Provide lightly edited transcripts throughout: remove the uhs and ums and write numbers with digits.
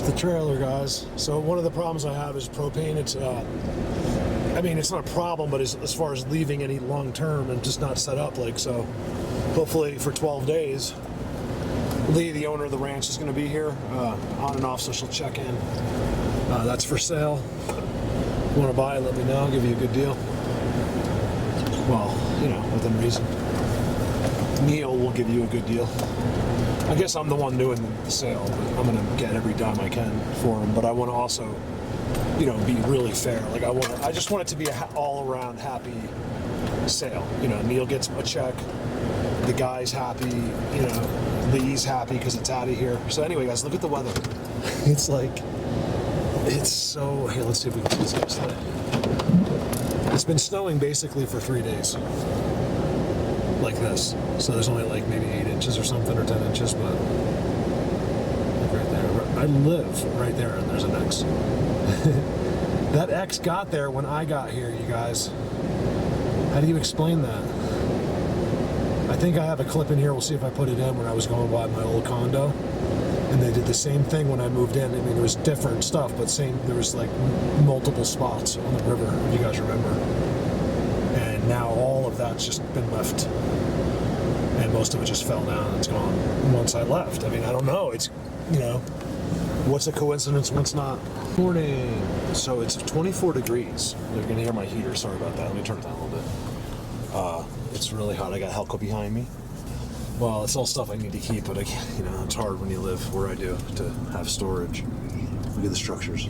the trailer, guys. So one of the problems I have is propane. It's, I mean, it's not a problem, but as far as leaving any long term and just not set up, like, so hopefully for 12 days, Lee, the owner of the ranch, is going to be here on and off, so she'll check in. That's for sale. If you want to buy it, let me know. I'll give you a good deal. Well, you know, within reason. Neil will give you a good deal. I guess I'm the one doing the sale, but I'm going to get every dime I can for him. But I want to also, you know, be really fair. Like I just want it to be an all-around happy sale. You know, Neil gets a check, the guy's happy, you know, Lee's happy because it's out of here. So anyway, guys, look at the weather. It's like, it's so, here, let's see if we can see this guys today. It's been snowing basically for 3 days. Like this. So there's only like maybe 8 inches or something, or 10 inches, but look right there. I live right there, and there's an X. That X got there when I got here, you guys. How do you explain that? I think I have a clip in here. We'll see if I put it in when I was going by my old condo. And they did the same thing when I moved in. I mean, there was different stuff, but there was like multiple spots on the river, if you guys remember. And now all of that's just been left. And most of it just fell down. It's gone once I left. I mean, I don't know. It's, you know, what's a coincidence, what's not? Morning. So it's 24 degrees. You're going to hear my heater. Sorry about that. Let me turn it down a little bit. It's really hot. I got Helco behind me. Well, it's all stuff I need to keep, but I can't, you know, it's hard when you live where I do to have storage. Look at the structures.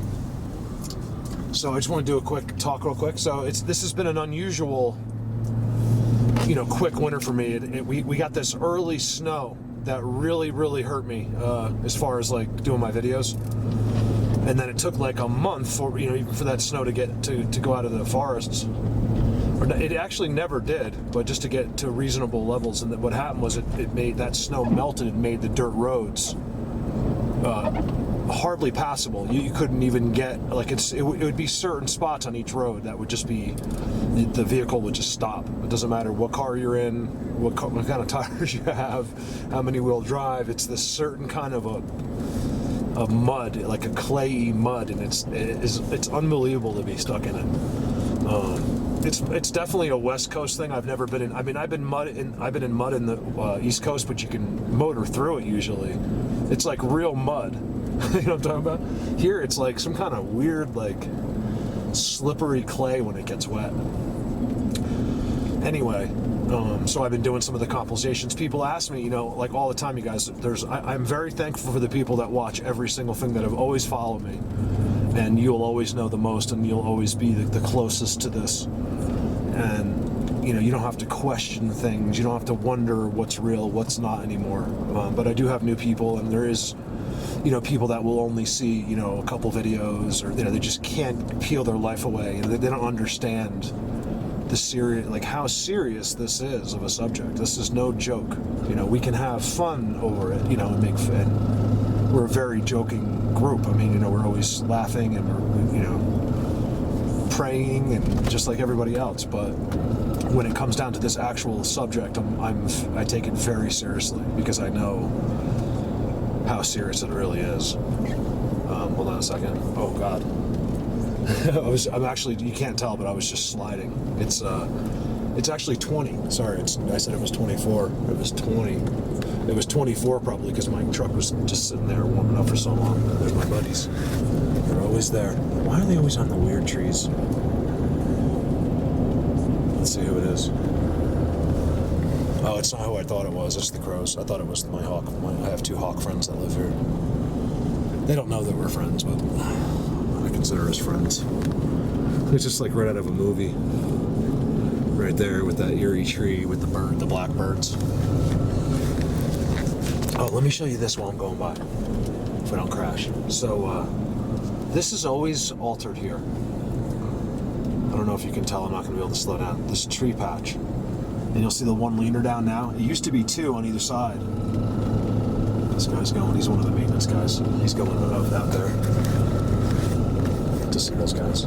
So I just want to do a quick talk real quick. So this has been an unusual, you know, quick winter for me. We got this early snow that really hurt me as far as like doing my videos. And then it took like a month for, you know, even for that snow to get to go out of the forests. It actually never did, but just to get to reasonable levels. And what happened was it made that snow melted and made the dirt roads hardly passable. You couldn't even get, like, it would be certain spots on each road that would just be, the vehicle would just stop. It doesn't matter what car you're in, what kind of tires you have, how many wheel drive. It's this certain kind of a mud, like a clayey mud, and it's unbelievable to be stuck in it. It's definitely a West Coast thing. I've never been in. I mean, I've been in mud in the East Coast, but you can motor through it usually. It's like real mud. You know what I'm talking about? Here, it's like some kind of weird, like slippery clay when it gets wet. Anyway, so I've been doing some of the compilations. People ask me, you know, like all the time, you guys. I'm very thankful for the people that watch every single thing, that have always followed me. And you'll always know the most, and you'll always be the closest to this. And, you know, you don't have to question things. You don't have to wonder what's real, what's not anymore. But I do have new people, and there is, you know, people that will only see, you know, a couple videos, or, you know, they just can't peel their life away. And they don't understand the serious, like how serious this is of a subject. This is no joke. You know, we can have fun over it, you know, and we're a very joking group. I mean, you know, we're always laughing, and we're, you know, praying, and just like everybody else. But when it comes down to this actual subject, I take it very seriously, because I know how serious it really is. Hold on a second. Oh God. I'm actually, you can't tell, but I was just sliding. It's actually 20. Sorry, I said it was 24. It was 20. It was 24 probably, because my truck was just sitting there warming up for so long. There's my buddies. They're always there. Why are they always on the weird trees? Let's see who it is. Oh, it's not who I thought it was. It's the crows. I thought it was my hawk. I have 2 hawk friends that live here. They don't know that we're friends, but I consider us friends. It's just like right out of a movie. Right there with that eerie tree with the blackbirds. Oh, let me show you this while I'm going by, if I don't crash. So, this is always altered here. I don't know if you can tell, I'm not going to be able to slow down. This tree patch. And you'll see the one leaner down now. It used to be 2 on either side. This guy's going, he's one of the maintenance guys. He's going out there to see those guys.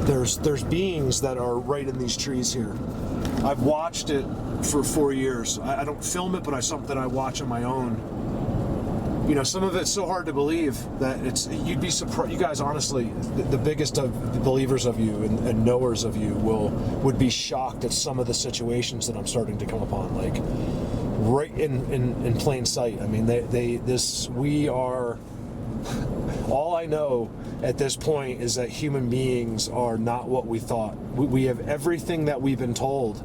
there's beings that are right in these trees here. I've watched it for 4 years. I don't film it, but it's something I watch on my own. You know, some of it's so hard to believe that you'd be surprised. You guys, honestly, the biggest of the believers of you and knowers of you would be shocked at some of the situations that I'm starting to come upon, like right in plain sight. I mean, we are. All I know at this point is that human beings are not what we thought. We have everything that we've been told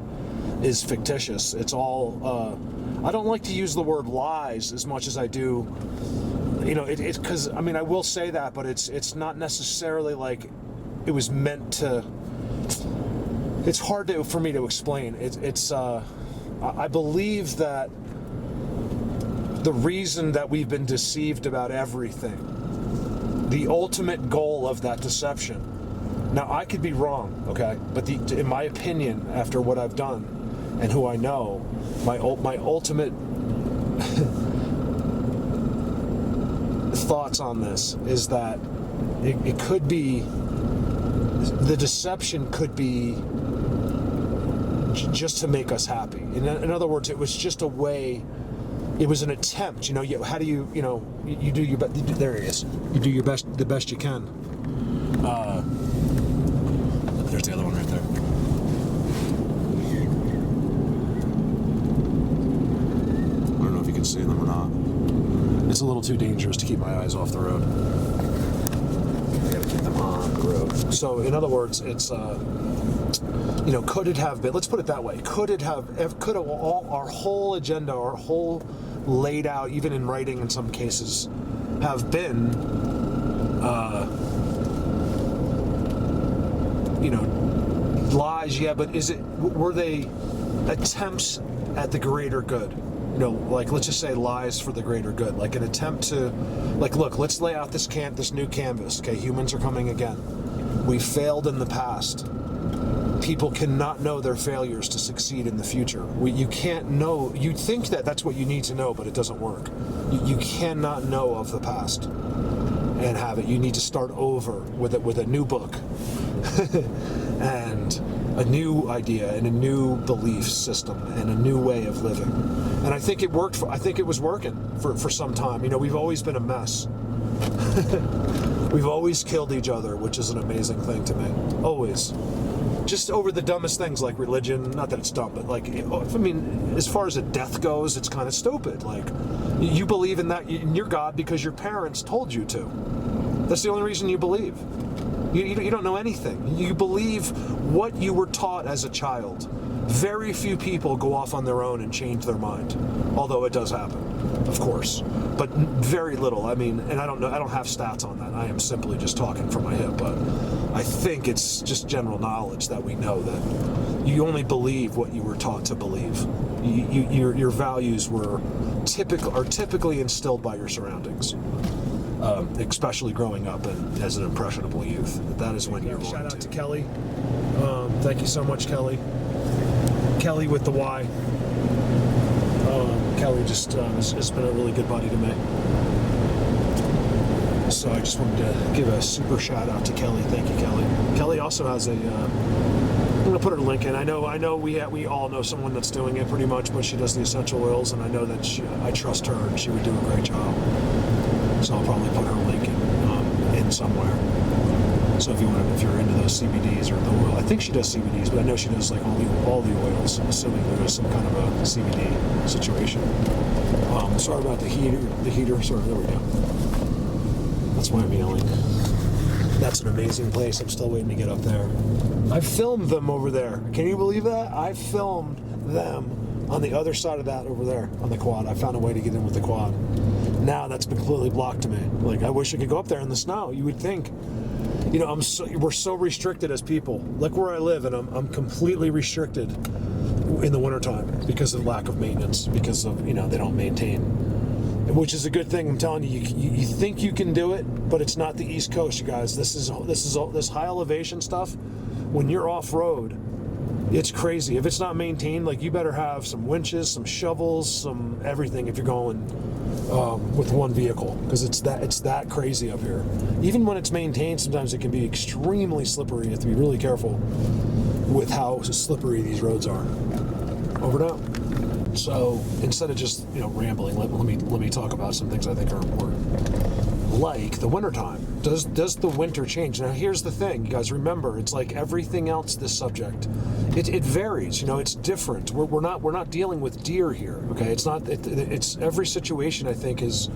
is fictitious. It's all. I don't like to use the word lies as much as I do. You know, it's because, I mean, I will say that, but it's not necessarily like it was meant to. It's hard for me to explain. I believe that the reason that we've been deceived about everything, the ultimate goal of that deception. Now, I could be wrong, okay? But in my opinion, after what I've done and who I know, my ultimate thoughts on this is that it could be, the deception could be just to make us happy. In other words, it was just a way. It was an attempt, you know. How do you do your best? There it is. You do your best, the best you can. There's the other one right there. I don't know if you can see them or not. It's a little too dangerous to keep my eyes off the road. I gotta keep them on the road. So, in other words, it's you know, could it have been? Let's put it that way. Could all our whole agenda, our whole laid out, even in writing in some cases, have been, you know, lies? Yeah, but were they attempts at the greater good? You know, like, let's just say lies for the greater good, like an attempt to, like, look, let's lay out this new canvas. Okay, humans are coming again. We failed in the past. People cannot know their failures to succeed in the future. You can't know. You think that that's what you need to know, but it doesn't work. You cannot know of the past and have it. You need to start over with a new book and a new idea and a new belief system and a new way of living. And I think it worked. I think it was working for some time. You know, we've always been a mess. We've always killed each other, which is an amazing thing to me. Always. Just over the dumbest things like religion. Not that it's dumb, but like, I mean, as far as a death goes, it's kind of stupid. Like, you believe in that, in your God because your parents told you to. That's the only reason you believe. You don't know anything. You believe what you were taught as a child. Very few people go off on their own and change their mind. Although it does happen, of course. But very little. I mean, and I don't know, I don't have stats on that. I am simply just talking from my hip, but I think it's just general knowledge that we know that you only believe what you were taught to believe. Your values are typically instilled by your surroundings. Especially growing up and as an impressionable youth. That is when you're going to. Shout out to Kelly. Thank you so much, Kelly. Kelly with the Y. Kelly just has been a really good buddy to me. So I just wanted to give a super shout out to Kelly. Thank you, Kelly. Kelly also has I'm gonna put her link in. I know we all know someone that's doing it pretty much, but she does the essential oils, and I know that I trust her and she would do a great job. So I'll probably put her link in somewhere. So if you're into those CBDs or the oil, I think she does CBDs, but I know she does like all the oils, assuming there is some kind of a CBD situation. Sorry about the heater. Sorry, there we go. That's why I'm yelling. That's an amazing place. I'm still waiting to get up there. I filmed them over there. Can you believe that? I filmed them on the other side of that over there on the quad. I found a way to get in with the quad. Now that's been completely blocked to me. Like, I wish I could go up there in the snow. You would think, you know, we're so restricted as people. Like where I live, and I'm completely restricted in the wintertime because of lack of maintenance, because of, you know, they don't maintain, which is a good thing. I'm telling you, you think you can do it, but it's not the East Coast, you guys. This high elevation stuff. When you're off road, It's crazy. If it's not maintained, like, you better have some winches, some shovels, some everything if you're going with one vehicle, because it's that crazy up here. Even when it's maintained, sometimes it can be extremely slippery. You have to be really careful with how slippery these roads are. Over and out. So instead of just rambling, let me talk about some things I think are important, like the wintertime. Does the winter change? Now here's the thing, you guys. Remember, it's like everything else. This subject, it varies. It's different. We're not dealing with deer here. Okay, it's not. It's every situation, I think, is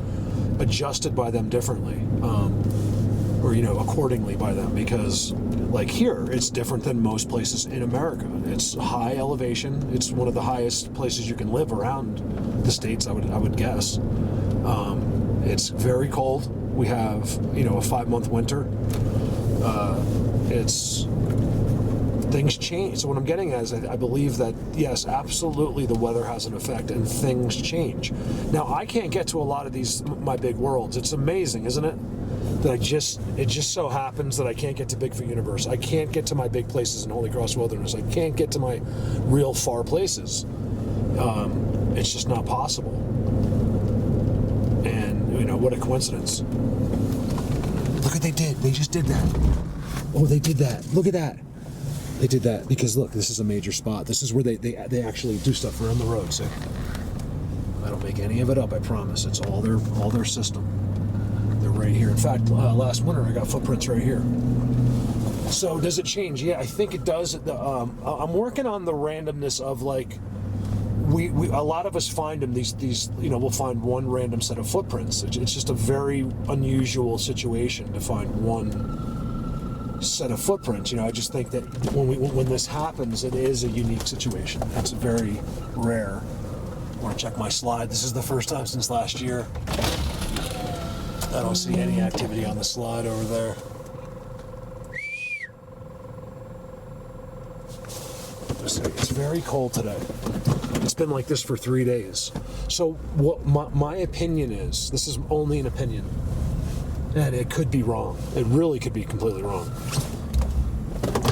adjusted by them differently, or accordingly by them, because like here, it's different than most places in America. It's high elevation. It's one of the highest places you can live around the States, I would guess. It's very cold. We have, a 5-month winter. Things change. So what I'm getting at is I believe that, yes, absolutely the weather has an effect and things change. Now, I can't get to a lot of these, my big worlds. It's amazing, isn't it? That it just so happens that I can't get to Bigfoot Universe. I can't get to my big places in Holy Cross Wilderness. I can't get to my real far places. It's just not possible. And, what a coincidence. Look what they did. They just did that. Oh, they did that. Look at that. They did that because, look, this is a major spot. This is where they actually do stuff around the road. So I don't make any of it up, I promise. It's all their system. They're right here. In fact, last winter I got footprints right here. So does it change? Yeah, I think it does. I'm working on the randomness of, like, we a lot of us find them, these we'll find one random set of footprints. It's just a very unusual situation to find one set of footprints. I just think that when this happens, it is a unique situation. It's very rare. I want to check my slide. This is the first time since last year. I don't see any activity on the slide over there. It's very cold today. It's been like this for 3 days. So what my opinion is, this is only an opinion, and it could be wrong. It really could be completely wrong.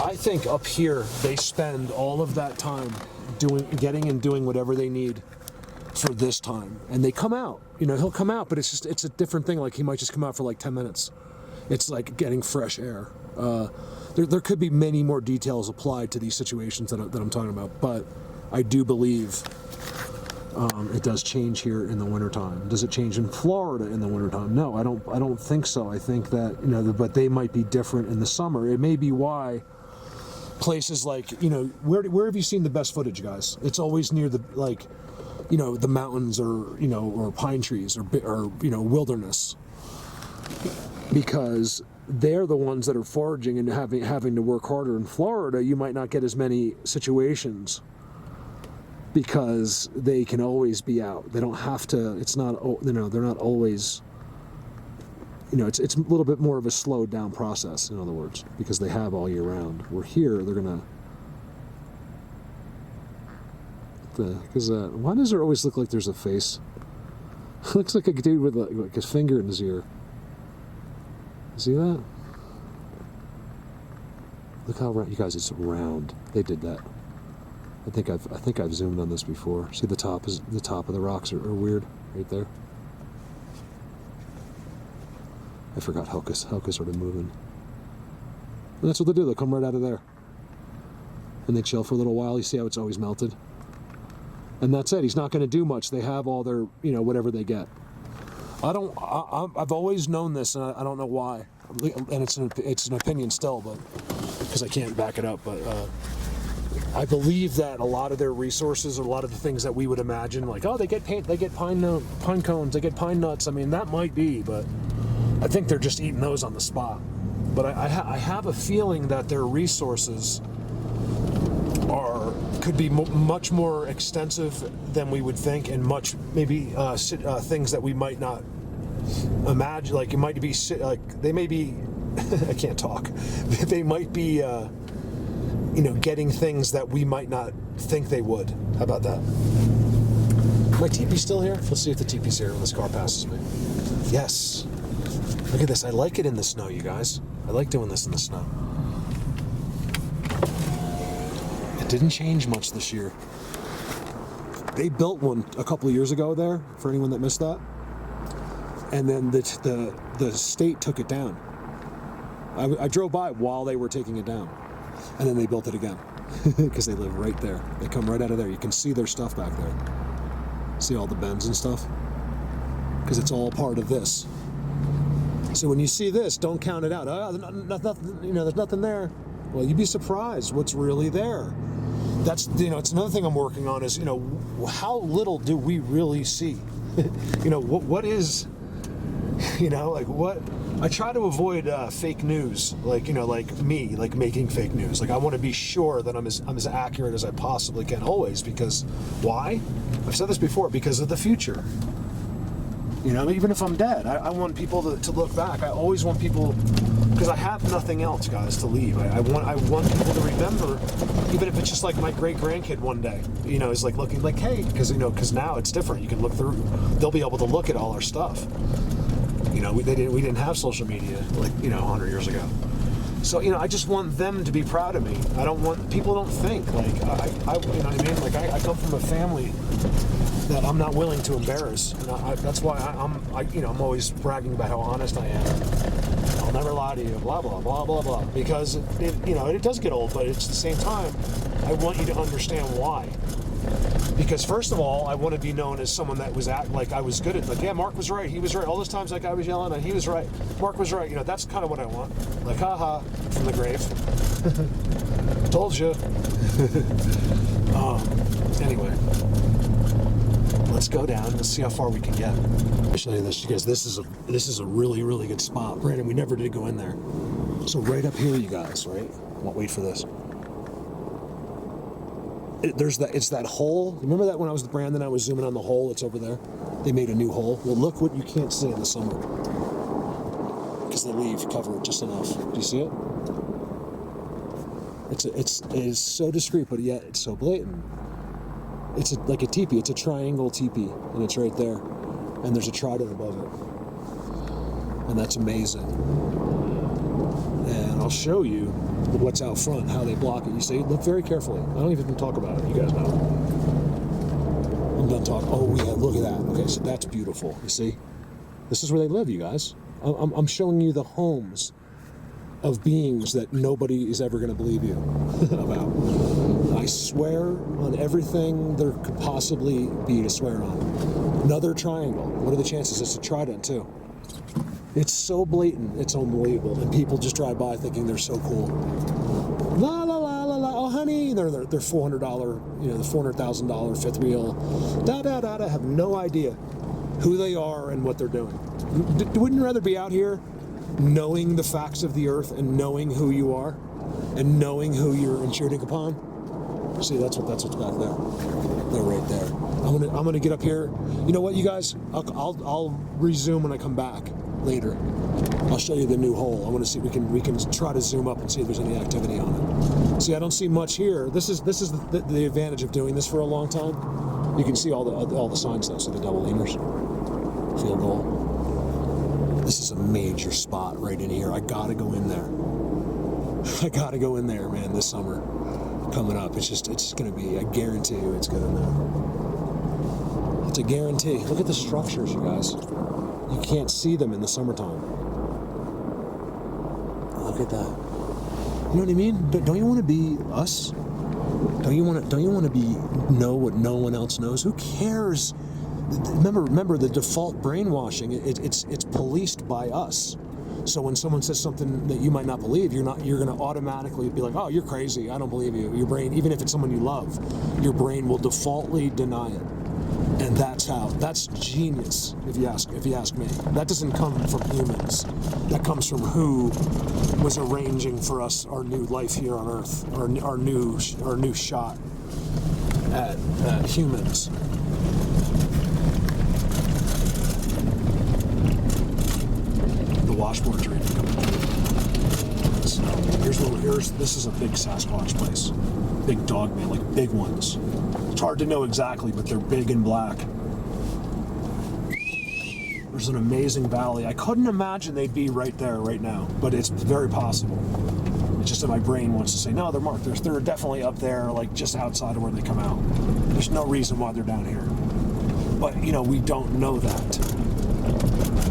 I think up here they spend all of that time getting and doing whatever they need for this time, and they come out. He'll come out, but it's a different thing. Like, he might just come out for like 10 minutes. It's like getting fresh air. There could be many more details applied to these situations that I'm talking about, but I do believe it does change here in the wintertime. Does it change in Florida in the wintertime? No, I don't think so. I think that, but they might be different in the summer. It may be why places like, where have you seen the best footage, guys? It's always near the, like, the mountains, or pine trees, or wilderness, because they're the ones that are foraging and having to work harder. In Florida, you might not get as many situations because they can always be out. They don't have to. It's not. They're not always. It's a little bit more of a slowed down process. In other words, because they have all year round. We're here. They're gonna. Because why does there always look like there's a face? It looks like a dude with like his finger in his ear. See that? Look how round, you guys. It's round. They did that. I think I've zoomed on this before. See, the top of the rocks are weird right there. I forgot Helka's sort of moving. And that's what they do. They'll come right out of there, and they chill for a little while. You see how it's always melted. And that's it. He's not going to do much. They have all their, whatever they get. I've always known this, and I don't know why. And it's an opinion still, but because I can't back it up. But I believe that a lot of their resources, a lot of the things that we would imagine, like, oh, they get pine cones, they get pine nuts. I mean, that might be, but I think they're just eating those on the spot. But I have a feeling that their resources could be much more extensive than we would think, and maybe things that we might not imagine. Like, it might be like they may be I can't talk. They might be getting things that we might not think they would. How about that? My teepee still here? Let's see if the teepee's here when this car passes me. Yes. Look at this. I like it in the snow, you guys. I like doing this in the snow. Didn't change much this year. They built one a couple of years ago there, for anyone that missed that. And then the state took it down. I drove by while they were taking it down. And then they built it again. Because they live right there. They come right out of there. You can see their stuff back there. See all the bends and stuff? Because it's all part of this. So when you see this, don't count it out. Nothing, there's nothing there. Well, you'd be surprised what's really there. That's, it's another thing I'm working on is, how little do we really see? What is, what? I try to avoid fake news, like me, making fake news. I want to be sure that I'm as accurate as I possibly can always, because why? I've said this before, because of the future. Even if I'm dead, I want people to look back. I always want people, because I have nothing else, guys, to leave. I want people to remember, even if it's just like my great grandkid one day, is looking hey, because now it's different. You can look through. They'll be able to look at all our stuff. We didn't have social media 100 years ago. So I just want them to be proud of me. I don't want people don't think I I come from a family that I'm not willing to embarrass, and that's why I'm always bragging about how honest I am. I'll never lie to you, blah blah blah blah blah, because it does get old, but it's at the same time I want you to understand why. Because first of all, I want to be known as someone that was I was good at, yeah, Mark was right, he was right. All those times I was yelling and he was right, Mark was right. That's kind of what I want. Haha, from the grave. Told you. Anyway, let's go down. Let's see how far we can get. I'll show you this, because this is a really, really good spot. Brandon, we never did go in there. So right up here, you guys, right? Wait for this. It's that hole. Remember that when I was with Brandon, I was zooming on the hole? It's over there. They made a new hole. Well, look what you can't see in the summer, because the leaves cover it just enough. Do you see it? It is so discreet, but yet it's so blatant. It's like a teepee. It's a triangle teepee, and it's right there. And there's a trident above it, and that's amazing. And I'll show you what's out front, how they block it. You see, look very carefully. I don't even talk about it. You guys know. I'm done talking. Oh yeah, look at that. Okay, so that's beautiful. You see, this is where they live, you guys. I'm showing you the homes of beings that nobody is ever going to believe you about. I swear on everything there could possibly be to swear on. Another triangle. What are the chances? It's a trident too. It's so blatant, it's unbelievable, and people just drive by thinking they're so cool. La la la la la. Oh honey, they're $400, the $400,000 fifth wheel. Da da da da. Have no idea who they are and what they're doing. Wouldn't you rather be out here knowing the facts of the earth and knowing who you are and knowing who you're intruding upon? See, that's what's back there. They're right there. I'm gonna get up here. You know what, you guys? I'll resume when I come back later. I'll show you the new hole. I want to see we can try to zoom up and see if there's any activity on it. See, I don't see much here. This is the advantage of doing this for a long time. You can see all the signs though. So the double leaners, field goal. This is a major spot right in here. I gotta go in there. I gotta go in there, man. This summer coming up. It's gonna be. I guarantee you, it's good in there. It's a guarantee. Look at the structures, you guys. You can't see them in the summertime. Look at that. You know what I mean? Don't you want to be us? Don't you want to know what no one else knows? Who cares? Remember the default brainwashing. It's policed by us. So when someone says something that you might not believe, you're going to automatically be like, oh, you're crazy. I don't believe you. Your brain, even if it's someone you love, your brain will defaultly deny it. And that's genius, if you ask me. That doesn't come from humans. That comes from who was arranging for us our new life here on Earth, our new shot at humans. The washboards are even coming through. So this is a big Sasquatch place. Big dog man, like big ones. It's hard to know exactly, but they're big and black. There's an amazing valley. I couldn't imagine they'd be right there right now, but it's very possible. It's just that my brain wants to say, no, they're marked. They're definitely up there, like just outside of where they come out. There's no reason why they're down here. But, you know, we don't know that.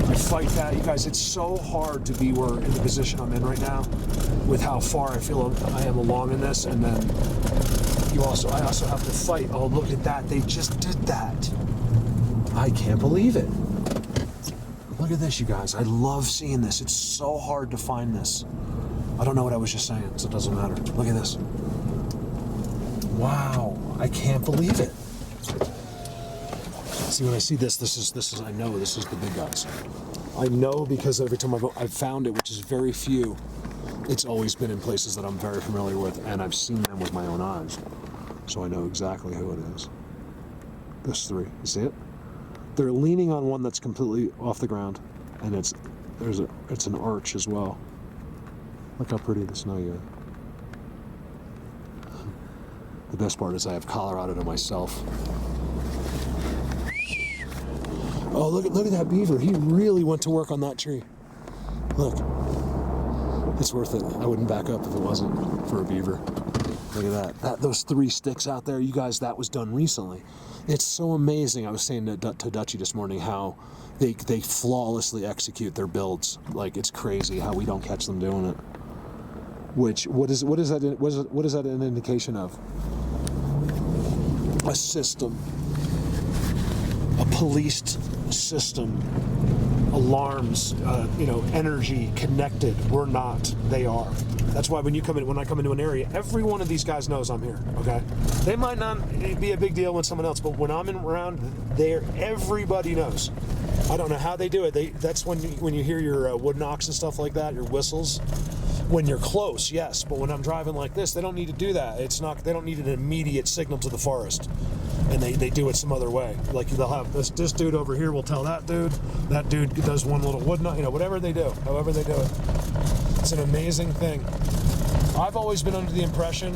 I fight that. You guys, it's so hard to be in the position I'm in right now with how far I feel I am along in this. And then I also have to fight. Oh, look at that. They just did that. I can't believe it. Look at this, you guys. I love seeing this. It's so hard to find this. I don't know what I was just saying, so it doesn't matter. Look at this. Wow. I can't believe it. See, when I see this is I know this is the big guys. I know because every time I've found it, which is very few, it's always been in places that I'm very familiar with, and I've seen them with my own eyes. So I know exactly who it is. Those three. You see it? They're leaning on one that's completely off the ground, and it's an arch as well. Look how pretty the snow is. The best part is I have Colorado to myself. Oh, look at that beaver. He really went to work on that tree. Look. It's worth it. I wouldn't back up if it wasn't for a beaver. Look at that. Those 3 sticks out there, you guys, that was done recently. It's so amazing. I was saying to Dutchie this morning how they flawlessly execute their builds. Like, it's crazy how we don't catch them doing it. Which, what is that an indication of? A system. A policed system. Alarms, energy connected. We're not. They are. That's why when I come into an area, every one of these guys knows I'm here. Okay, they might not be a big deal with someone else, but when I'm around, everybody knows. I don't know how they do it. That's when you hear your wood knocks and stuff like that, your whistles. When you're close, yes, but when I'm driving like this, they don't need to do that. They don't need an immediate signal to the forest. And they do it some other way. Like they'll have this dude over here will tell that dude does one little wood knot, whatever they do, however they do it. It's an amazing thing. I've always been under the impression,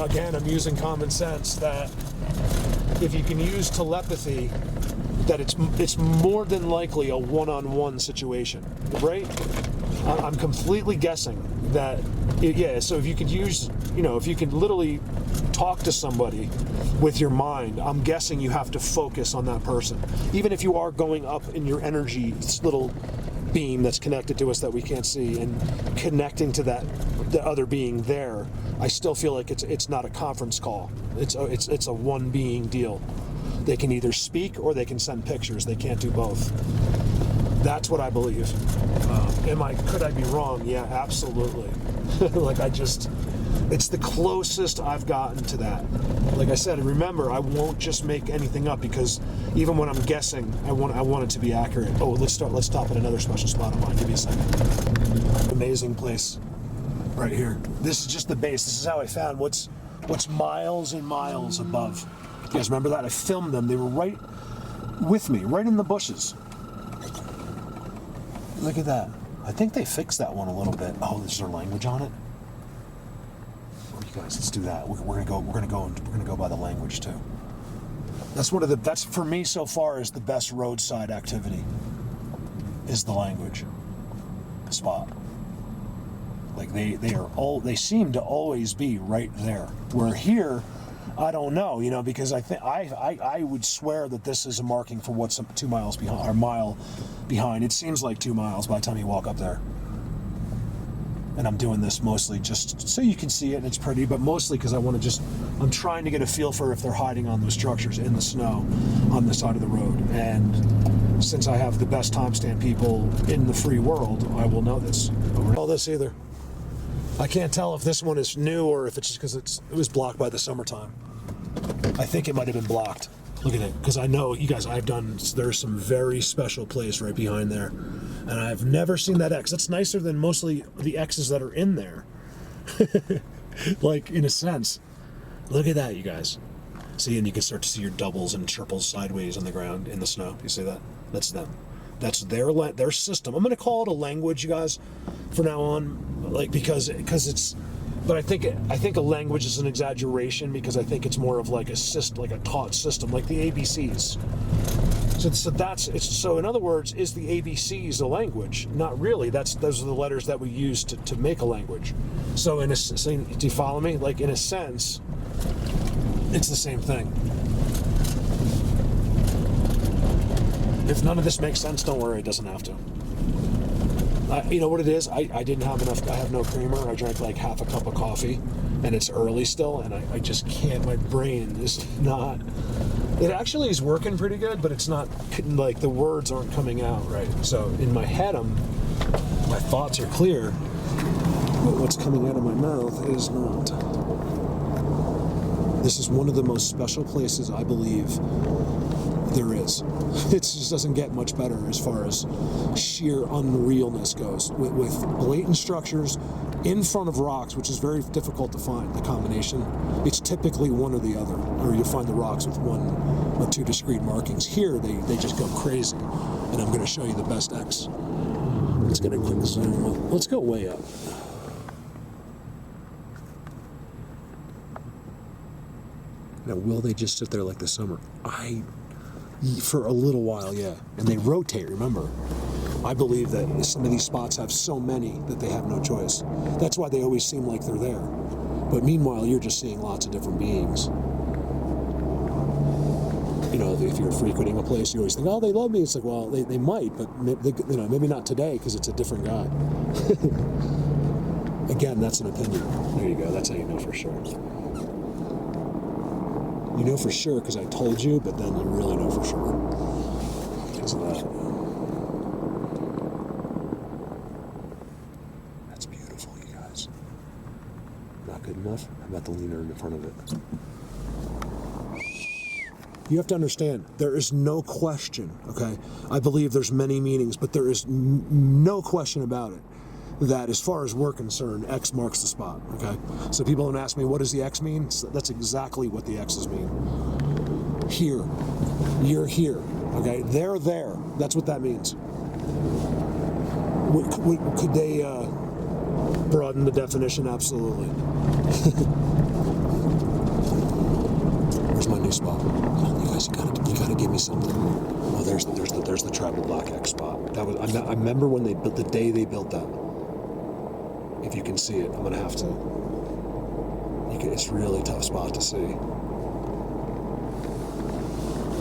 again, I'm using common sense, that if you can use telepathy, that it's more than likely a one-on-one situation, right? I'm completely guessing that, so if you could use, if you can literally talk to somebody with your mind, I'm guessing you have to focus on that person. Even if you are going up in your energy, this little beam that's connected to us that we can't see, and connecting to the other being there, I still feel like it's not a conference call. It's a one being deal. They can either speak or they can send pictures. They can't do both. That's what I believe. Could I be wrong? Yeah, absolutely. It's the closest I've gotten to that. Like I said, remember, I won't just make anything up, because even when I'm guessing, I want it to be accurate. Oh, let's stop at another special spot of mine. Give me a second. Amazing place right here. This is just the base. This is how I found what's miles and miles above. You guys remember that? I filmed them. They were right with me, right in the bushes. Look at that. I think they fixed that one a little bit. Oh, is there language on it? You guys, let's do that. We're gonna go by the language too. That's for me so far is the best roadside activity. Is the language spot. Like they seem to always be right there. Where here, I don't know, because I would swear that this is a marking for what's 2 miles behind, or a mile behind. It seems like 2 miles by the time you walk up there. And I'm doing this mostly just so you can see it and it's pretty, but mostly because I'm trying to get a feel for if they're hiding on those structures in the snow on the side of the road. And since I have the best timestamp people in the free world, I will know this. I don't know this either. I can't tell if this one is new or if it's just because it was blocked by the summertime. I think it might have been blocked. Look at it, because I know, you guys, there's some very special place right behind there. And I've never seen that X. That's nicer than mostly the X's that are in there. Like, in a sense. Look at that, you guys. See, and you can start to see your doubles and triples sideways on the ground in the snow. You see that? That's them. That's their system. I'm going to call it a language, you guys, from now on. Like, because it's But I think a language is an exaggeration because I think it's more of like a taught system, like the ABCs. So in other words, is the ABCs a language? Not really. Those are the letters that we use to make a language. So do you follow me? Like in a sense, it's the same thing. If none of this makes sense, don't worry, it doesn't have to. You know what it is? I didn't have enough. I have no creamer. I drank like half a cup of coffee, and it's early still, and I just can't. My brain is not. It actually is working pretty good, but it's not, like, the words aren't coming out right. So in my head, my thoughts are clear, but what's coming out of my mouth is not. This is one of the most special places I believe there is. It just doesn't get much better as far as sheer unrealness goes. With blatant structures in front of rocks, which is very difficult to find, the combination. It's typically one or the other, or you find the rocks with one or two discrete markings. Here, they just go crazy, and I'm going to show you the best X. Let's get a quick zoom. Let's go way up. Now, will they just sit there like the summer? For a little while, yeah. And they rotate, remember. I believe that some of these spots have so many that they have no choice. That's why they always seem like they're there. But meanwhile, you're just seeing lots of different beings. You know, if you're frequenting a place, you always think, oh, they love me. It's like, well, they might, but maybe not today because it's a different guy. Again, that's an opinion. There you go. That's how you know for sure. You know for sure because I told you, but then you really know for sure. Because of that. That's beautiful, you guys. Not good enough? I'm about to lean in front of it. You have to understand, there is no question, okay? I believe there's many meanings, but there is no question about it that as far as we're concerned, X marks the spot, okay? So people don't ask me, what does the X mean? That's exactly what the X's mean. Here. You're here, okay? They're there. That's what that means. Could they broaden the definition? Absolutely. Where's my new spot? Oh, you guys, you gotta give me something. Oh, there's the tribal black X spot. That was I remember when they built the day they built that. If you can see it, I'm gonna have to. It's a really tough spot to see. I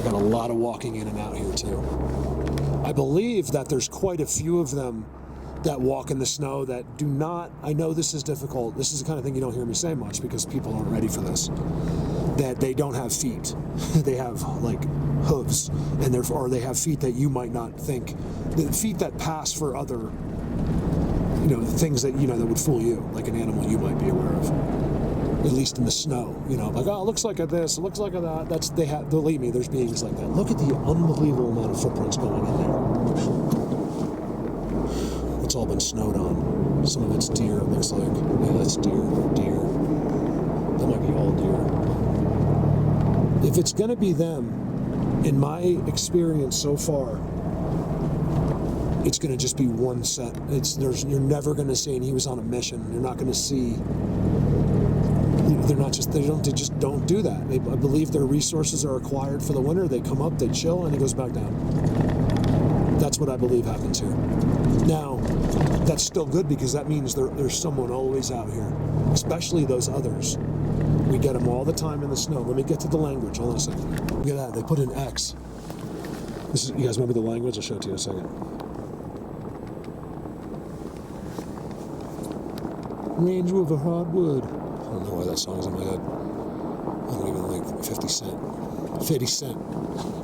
got a lot of walking in and out here too. I believe that there's quite a few of them that walk in the snow that do not. I know this is difficult. This is the kind of thing you don't hear me say much because people aren't ready for this. That they don't have feet. They have like hooves, and or they have feet that you might not think. The feet that pass for other. Things that, that would fool you, like an animal you might be aware of. At least in the snow, like, oh, it looks like this, it looks like that. Believe me, there's beings like that. Look at the unbelievable amount of footprints going in there. It's all been snowed on. Some of it's deer, it looks like. Yeah, that's deer. That might be all deer. If it's gonna be them, in my experience so far, it's going to just be one set. You're never going to see, and he was on a mission. You're not going to see. They just don't do that. I believe their resources are acquired for the winter. They come up, they chill, and he goes back down. That's what I believe happens here. Now, that's still good because that means there's someone always out here, especially those others. We get them all the time in the snow. Let me get to the language. Hold on a second. Look at that. They put an X. You guys remember the language? I'll show it to you in a second. Range Rover hardwood. I don't know why that song is in my head. I don't even like 50 Cent. 50 Cent.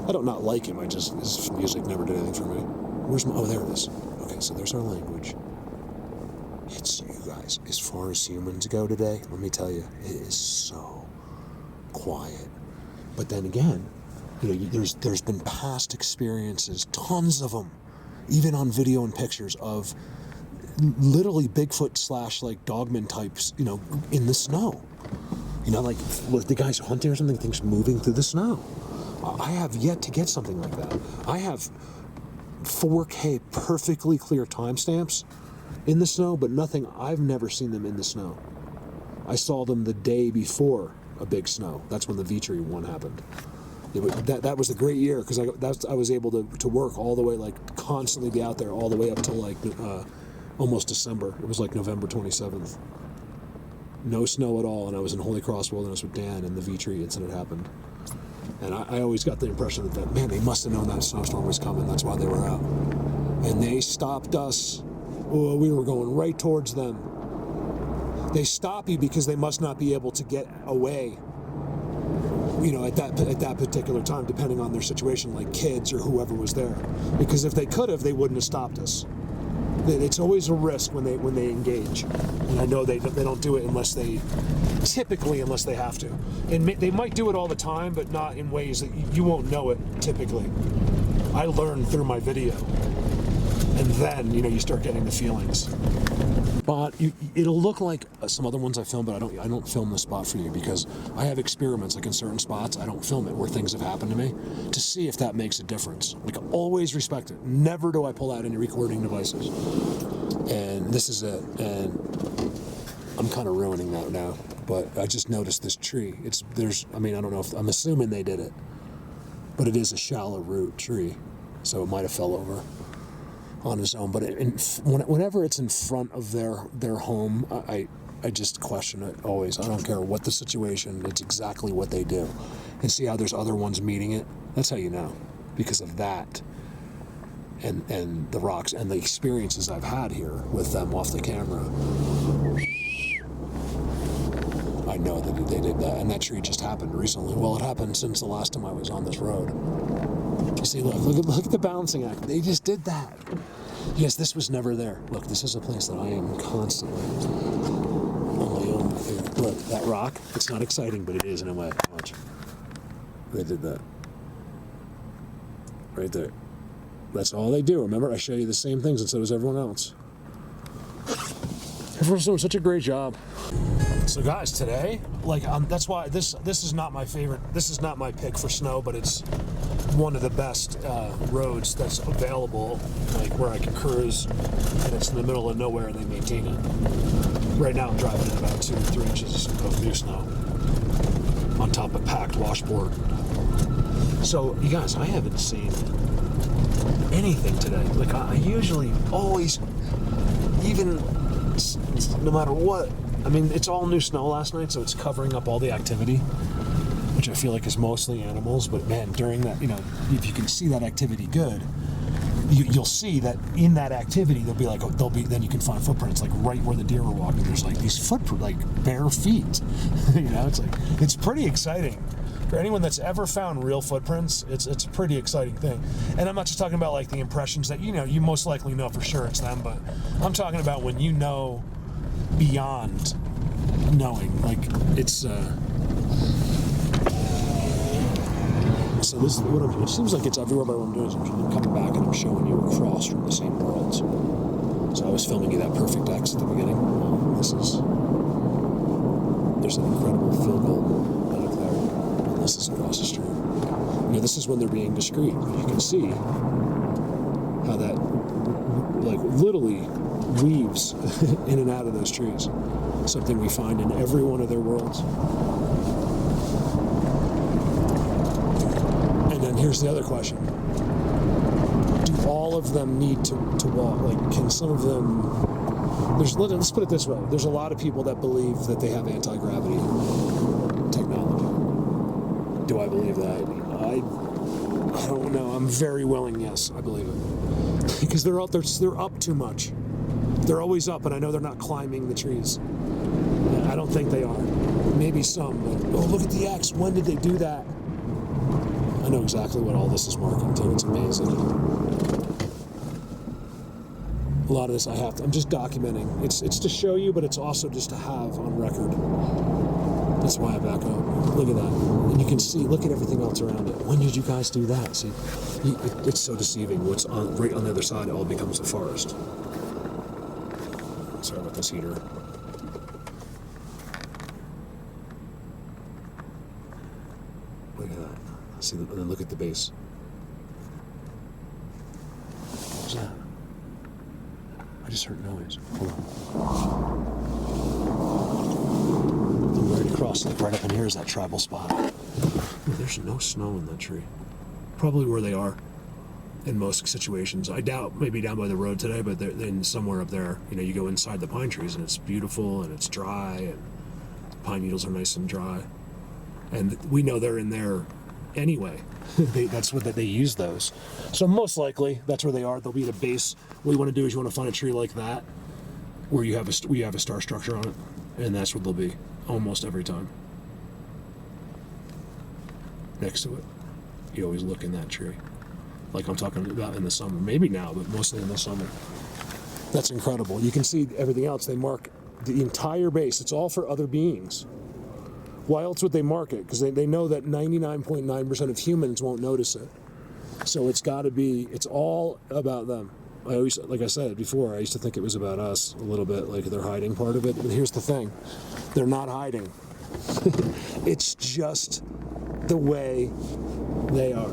I don't not like him. His music never did anything for me. Oh, there it is. Okay, so there's our language. It's you guys. As far as humans go today, let me tell you, it is so quiet. But then again, there's been past experiences, tons of them, even on video and pictures of literally Bigfoot / like dogman types, in the snow. Like the guy's hunting or something, things moving through the snow. I have yet to get something like that. I have 4K perfectly clear timestamps in the snow, but nothing. I've never seen them in the snow. I saw them the day before a big snow. That's when the V-Tree one happened. That was a great year because I was able to work all the way, like constantly be out there all the way up till like almost December. It was like November 27th. No snow at all, and I was in Holy Cross Wilderness with Dan, and the V-Tree incident happened. And I always got the impression that, man, they must have known that snowstorm was coming. That's why they were out. And they stopped us. Oh, we were going right towards them. They stop you because they must not be able to get away, you know, at that particular time, depending on their situation, like kids or whoever was there. Because if they could have, they wouldn't have stopped us. It's always a risk when they engage, and I know they don't do it unless they have to. And they might do it all the time, but not in ways that you won't know it typically. I learned through my video, and then you start getting the feelings. But it'll look like some other ones I film, but I don't film the spot for you because I have experiments, like in certain spots, I don't film it where things have happened to me to see if that makes a difference. Like, always respect it. Never do I pull out any recording devices. And this is it. And I'm kind of ruining that now. But I just noticed this tree. I don't know if, I'm assuming they did it, but it is a shallow root tree, so it might have fell over on his own. But whenever it's in front of their home, I just question it always. I don't care what the situation, it's exactly what they do. And see how there's other ones meeting it? That's how you know, because of that. And the rocks and the experiences I've had here with them off the camera. I know that they did that, and that tree just happened recently. Well, it happened since the last time I was on this road. You see, look at the balancing act. They just did that. Yes, this was never there. Look, this is a place that I am constantly on my own here. Look, that rock, it's not exciting, but it is in a way. Watch. They did that. Right there. That's all they do. Remember, I show you the same things, and so does everyone else. Everyone's doing such a great job. So guys, today, that's why this is not my favorite. This is not my pick for snow, but it's one of the best roads that's available, like where I can cruise, and it's in the middle of nowhere, and they maintain it. Right now, I'm driving in about 2 or 3 inches of new snow on top of packed washboard. So, you guys, I haven't seen anything today. Like, I usually always, even no matter what. I mean, it's all new snow last night, so it's covering up all the activity, which I feel like is mostly animals. But man, during that, if you can see that activity good, you'll see that in that activity then you can find footprints, like right where the deer were walking. There's like these footprints, like bare feet. It's pretty exciting. For anyone that's ever found real footprints, it's a pretty exciting thing. And I'm not just talking about like the impressions that you most likely know for sure it's them, but I'm talking about when you know beyond knowing, like it's so this is it seems like it's everywhere, but what I'm doing is I'm coming back and I'm showing you across from the same worlds. So I was filming you that perfect X at the beginning. There's an incredible field goal out of there, and this is across the street. This is when they're being discreet. You can see how that like literally weaves in and out of those trees. Something we find in every one of their worlds. And then here's the other question. Do all of them need to walk? Like, can some of them... Let's put it this way. There's a lot of people that believe that they have anti-gravity technology. Do I believe that? I don't know. I'm very willing, yes, I believe it. Because they're up too much. They're always up, and I know they're not climbing the trees. I don't think they are. Maybe some, but look at the X. When did they do that? I know exactly what all this is marking to. It's amazing. A lot of this I'm just documenting. It's to show you, but it's also just to have on record. That's why I back up. Look at that. And you can see, look at everything else around it. When did you guys do that? See, it's so deceiving. What's right on the other side, it all becomes a forest. Sorry about this heater. Look at that. See, and then look at the base. What was that? I just heard noise. Hold on. house. Like right up in here is that tribal spot. There's no snow in that tree. Probably where they are in most situations. I doubt maybe down by the road today, but then somewhere up there, you know, you go inside the pine trees and it's beautiful and it's dry and the pine needles are nice and dry. And we know they're in there anyway. That's what they use those. So most likely that's where they are. They'll be at a base. What you want to do is you want to find a tree like that where you have a star structure on it, and that's what they'll be almost every time. Next to it, you always look in that tree. Like I'm talking about in the summer, maybe now, but mostly in the summer. That's incredible. You can see everything else. They mark the entire base. It's all for other beings. Why else would they mark it? Because they know that 99.9% of humans won't notice it. So it's got to be, it's all about them. I always, like I said before, I used to think it was about us a little bit, like they're hiding part of it. But here's the thing, they're not hiding. It's just the way they are.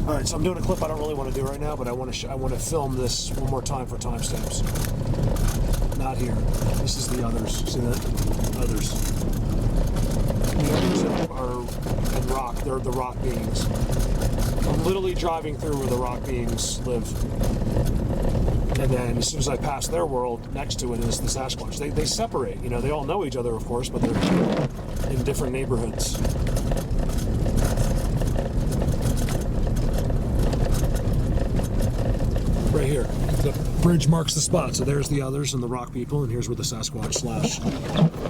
All right, so I'm doing a clip I don't really want to do right now, but I want to film this one more time for timestamps. Not here. This is the others. See that? Others. The others are in rock. They're the rock beings. I'm literally driving through where the rock beings live. And then as soon as I pass their world, next to it is the Sasquatch. They separate. You know, they all know each other, of course, but they're in different neighborhoods. Right here. The bridge marks the spot. So there's the others and the rock people, and here's where the Sasquatch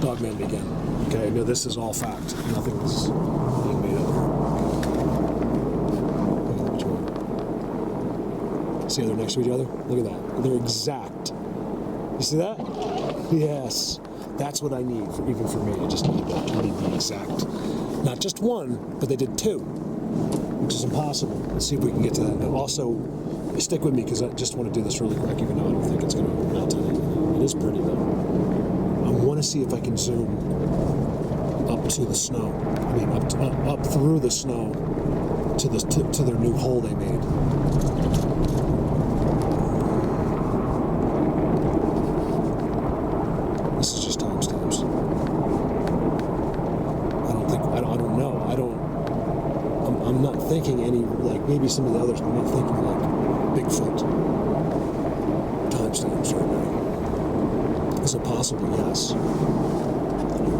/ Dogman began. Okay, no, this is all fact. Nothing is being made up here. See how they're next to each other? Look at that. They're exact. You see that? Yes. That's what I need, even for me. I just need that. I need the exact. Not just one, but they did two, which is impossible. Let's see if we can get to that. And also, stick with me because I just want to do this really quick, even though I don't think it's going to melt anything. It is pretty, though. I want to see if I can zoom up to the snow. I mean, up through the snow to their new hole they made. This is just timestamps. I'm not thinking any, like maybe some of the others, but I'm not thinking like Bigfoot timestamps right now. Is it possible? Yes.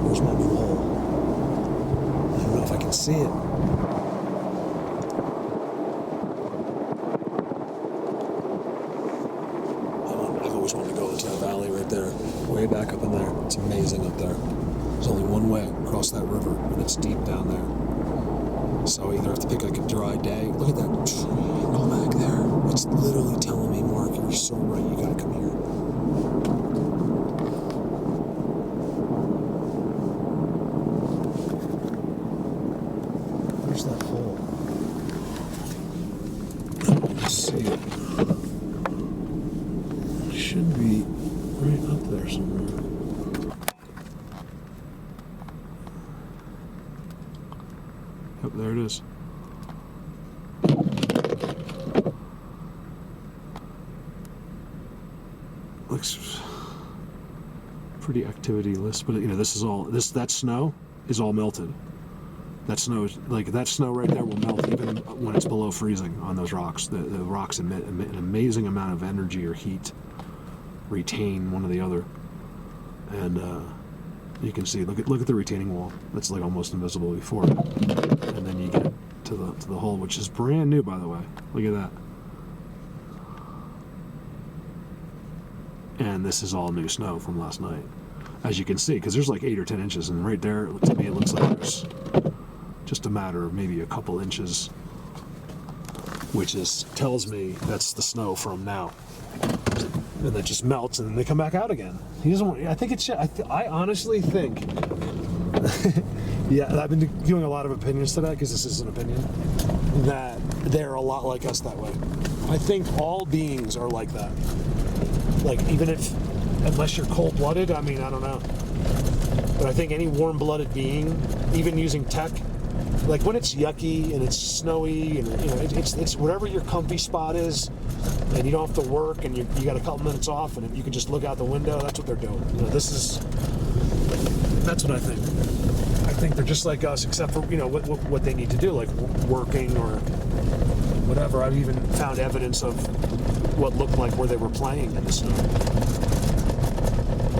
Where's my new hole? I don't know if I can see it. I've always wanted to go into that valley right there, way back up in there. It's amazing up there. There's only one way across that river, and it's deep down there. So I either have to pick like a dry day. Look at that tree. Go back there. It's literally telling me, Mark, you're so right. You gotta come here. Where's that hole? Let's see it. It should be right up there somewhere. Yep, there it is. Looks pretty activity-less, but you know, this is all that snow is all melted. That snow is like that snow right there will melt even when it's below freezing on those rocks. The rocks emit an amazing amount of energy or heat, retain one or the other, and you can see. Look at the retaining wall. That's like almost invisible before, and then you get to the hole, which is brand new, by the way. Look at that. And this is all new snow from last night, as you can see, because there's like 8 or 10 inches, and right there, to me, it looks like there's just a matter of maybe a couple inches, which tells me that's the snow from now. And that just melts, and then they come back out again. He doesn't want. I think it's. I honestly think. Yeah, I've been doing a lot of opinions today because this is an opinion. That they're a lot like us that way. I think all beings are like that. Like unless you're cold-blooded. I mean, I don't know. But I think any warm-blooded being, even using tech, like when it's yucky and it's snowy and you know it's whatever your comfy spot is, and you don't have to work and you got a couple minutes off and you can just look out the window. That's what they're doing. You know, that's what I think. I think they're just like us, except for you know what they need to do, like working or whatever. I've even found evidence of what looked like where they were playing in the snow.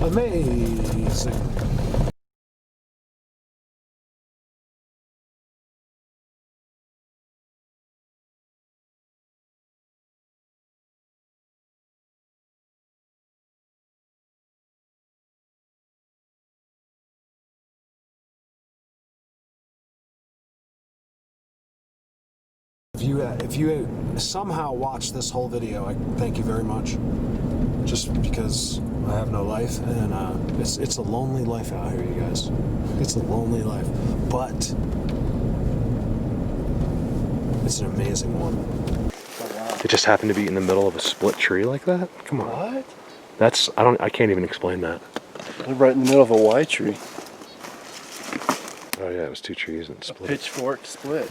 Amazing. If you somehow watch this whole video, I thank you very much. Just because I have no life, and it's a lonely life out here, you guys. It's a lonely life, but it's an amazing one. It just happened to be in the middle of a split tree like that. Come on. What? I can't even explain that. Right in the middle of a Y tree. Oh yeah, it was two trees and split. A pitchfork split.